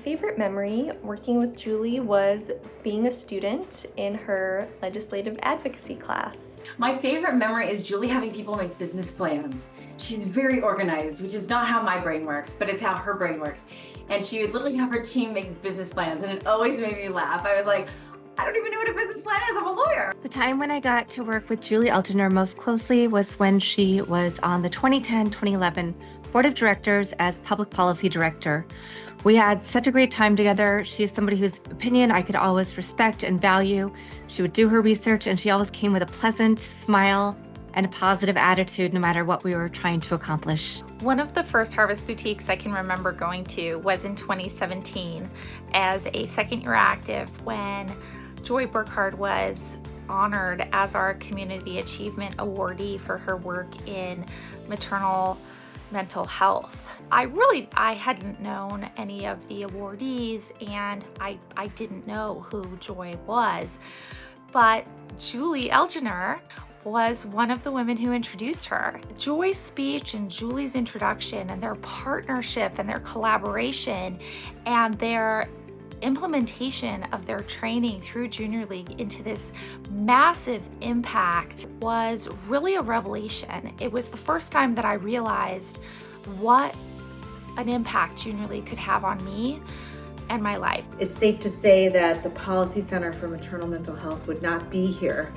favorite memory working with Julie was being a student in her legislative advocacy class. My favorite memory is Julie having people make business plans. She's very organized, which is not how my brain works, but it's how her brain works. And she would literally have her team make business plans, and it always made me laugh. I was like, I don't even know what a business plan is, I'm a lawyer. The time when I got to work with Julie Elginer most closely was when she was on the 2010-2011 Board of Directors as Public Policy Director. We had such a great time together. She is somebody whose opinion I could always respect and value. She would do her research, and she always came with a pleasant smile and a positive attitude no matter what we were trying to accomplish. One of the first Harvest boutiques I can remember going to was in 2017 as a second-year active when Joy Burkhardt was honored as our Community Achievement Awardee for her work in maternal mental health. I hadn't known any of the awardees, and I didn't know who Joy was, but Julie Elginer was one of the women who introduced her. Joy's speech and Julie's introduction and their partnership and their collaboration and their implementation of their training through Junior League into this massive impact was really a revelation. It was the first time that I realized what an impact Junior League could have on me and my life. It's safe to say that the Policy Center for Maternal Mental Health would not be here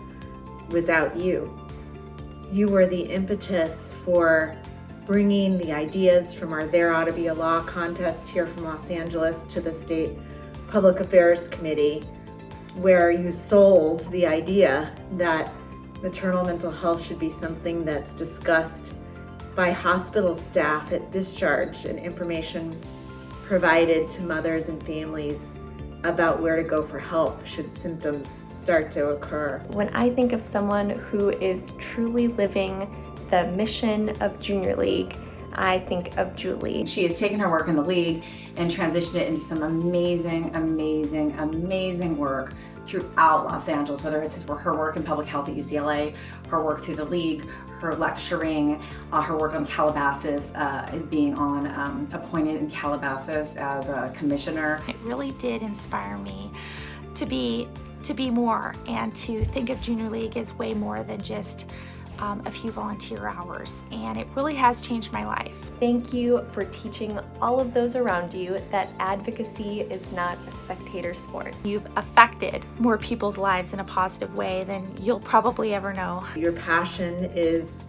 without you. You were the impetus for bringing the ideas from our There Ought to Be a Law contest here from Los Angeles to the State Public Affairs Committee, where you sold the idea that maternal mental health should be something that's discussed by hospital staff at discharge and information provided to mothers and families about where to go for help should symptoms start to occur. When I think of someone who is truly living the mission of Junior League, I think of Julie. She has taken her work in the league and transitioned it into some amazing, amazing, amazing work throughout Los Angeles, whether it's her work in public health at UCLA, her work through the league, her lecturing, her work on Calabasas, being appointed in Calabasas as a commissioner. It really did inspire me to be more and to think of Junior League as way more than just a few volunteer hours, and it really has changed my life. Thank you for teaching all of those around you that advocacy is not a spectator sport. You've affected more people's lives in a positive way than you'll probably ever know. Your passion is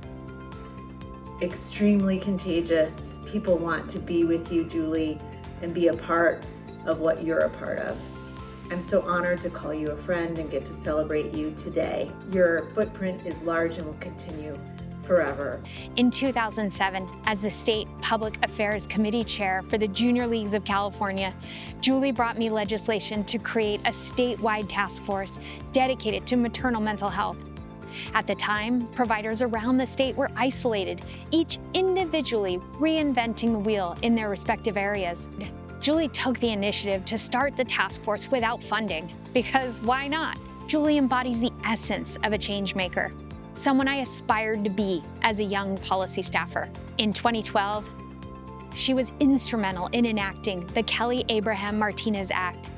extremely contagious. People want to be with you, Julie, and be a part of what you're a part of. I'm so honored to call you a friend and get to celebrate you today. Your footprint is large and will continue forever. In 2007, as the State Public Affairs Committee Chair for the Junior Leagues of California, Julie brought me legislation to create a statewide task force dedicated to maternal mental health. At the time, providers around the state were isolated, each individually reinventing the wheel in their respective areas. Julie took the initiative to start the task force without funding, because why not? Julie embodies the essence of a change maker, someone I aspired to be as a young policy staffer. In 2012, she was instrumental in enacting the Kelly Abraham Martinez Act,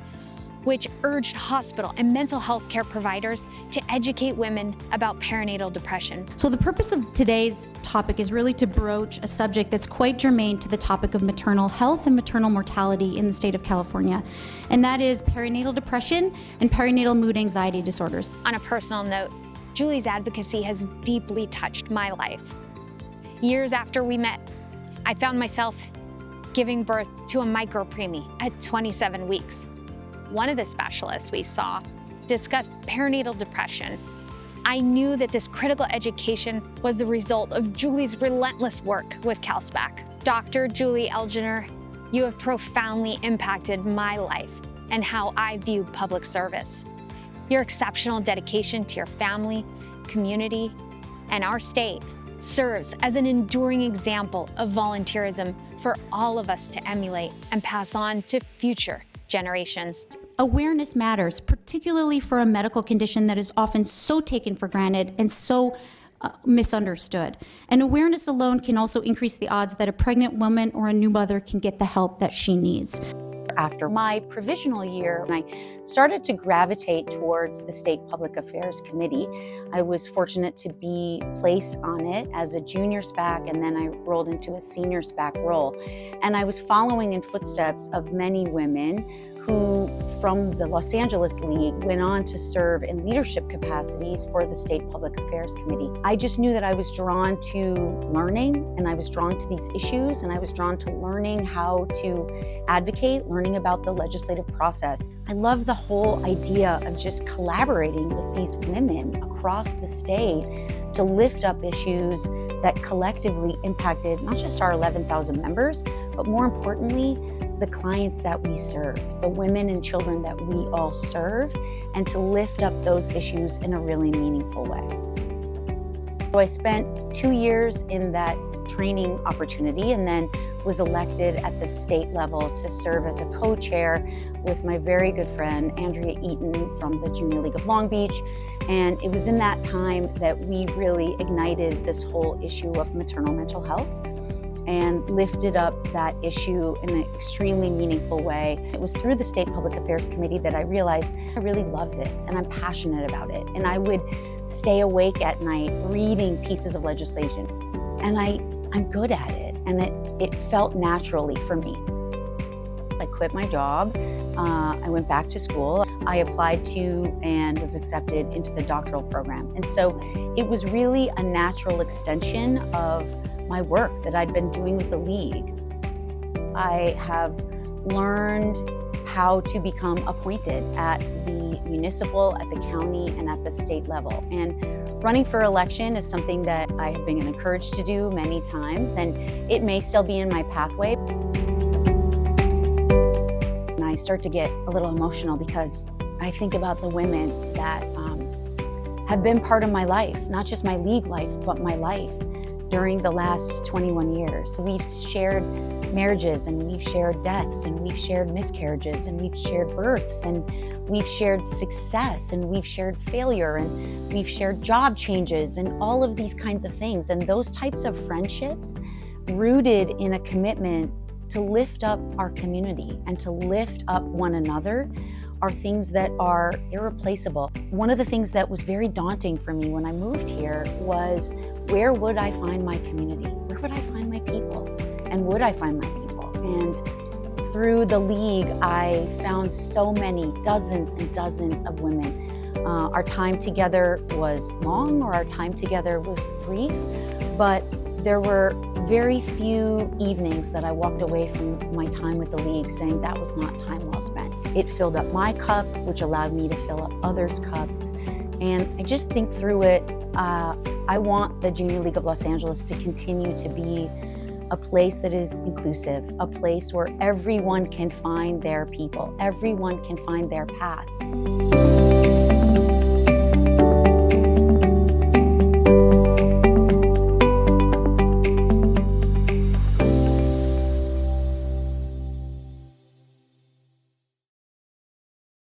which urged hospital and mental health care providers to educate women about perinatal depression. So the purpose of today's topic is really to broach a subject that's quite germane to the topic of maternal health and maternal mortality in the state of California, and that is perinatal depression and perinatal mood anxiety disorders. On a personal note, Julie's advocacy has deeply touched my life. Years after we met, I found myself giving birth to a micropreemie at 27 weeks. One of the specialists we saw discussed perinatal depression. I knew that this critical education was the result of Julie's relentless work with CalSPAC. Dr. Julie Elginer, you have profoundly impacted my life and how I view public service. Your exceptional dedication to your family, community, and our state serves as an enduring example of volunteerism for all of us to emulate and pass on to future generations. Awareness matters, particularly for a medical condition that is often so taken for granted and so misunderstood. And awareness alone can also increase the odds that a pregnant woman or a new mother can get the help that she needs. After my provisional year, I started to gravitate towards the State Public Affairs Committee. I was fortunate to be placed on it as a junior SPAC, and then I rolled into a senior SPAC role. And I was following in footsteps of many women who, from the Los Angeles League, went on to serve in leadership capacities for the State Public Affairs Committee. I just knew that I was drawn to learning, and I was drawn to these issues, and I was drawn to learning how to advocate, learning about the legislative process. I love the whole idea of just collaborating with these women across the state to lift up issues that collectively impacted not just our 11,000 members, but more importantly, the clients that we serve, the women and children that we all serve, and to lift up those issues in a really meaningful way. So I spent 2 years in that training opportunity and then was elected at the state level to serve as a co-chair with my very good friend, Andrea Eaton from the Junior League of Long Beach. And it was in that time that we really ignited this whole issue of maternal mental health and lifted up that issue in an extremely meaningful way. It was through the State Public Affairs Committee that I realized I really love this and I'm passionate about it. And I would stay awake at night reading pieces of legislation. And I'm good at it, and it felt naturally for me. I quit my job, I went back to school. I applied to and was accepted into the doctoral program. And so it was really a natural extension of my work that I'd been doing with the League. I have learned how to become appointed at the municipal, at the county, and at the state level. And running for election is something that I have been encouraged to do many times, and it may still be in my pathway. And I start to get a little emotional because I think about the women that have been part of my life, not just my League life, but my life during the last 21 years. We've shared marriages, and we've shared deaths, and we've shared miscarriages, and we've shared births, and we've shared success, and we've shared failure, and we've shared job changes, and all of these kinds of things. And those types of friendships rooted in a commitment to lift up our community and to lift up one another are things that are irreplaceable. One of the things that was very daunting for me when I moved here was, where would I find my community? Where would I find my people? And would I find my people? And through the League, I found so many, dozens and dozens of women. Our time together was long, or our time together was brief, but there were very few evenings that I walked away from my time with the League saying that was not time well spent. It filled up my cup, which allowed me to fill up others' cups. And I just think through it, I want the Junior League of Los Angeles to continue to be a place that is inclusive, a place where everyone can find their people, everyone can find their path.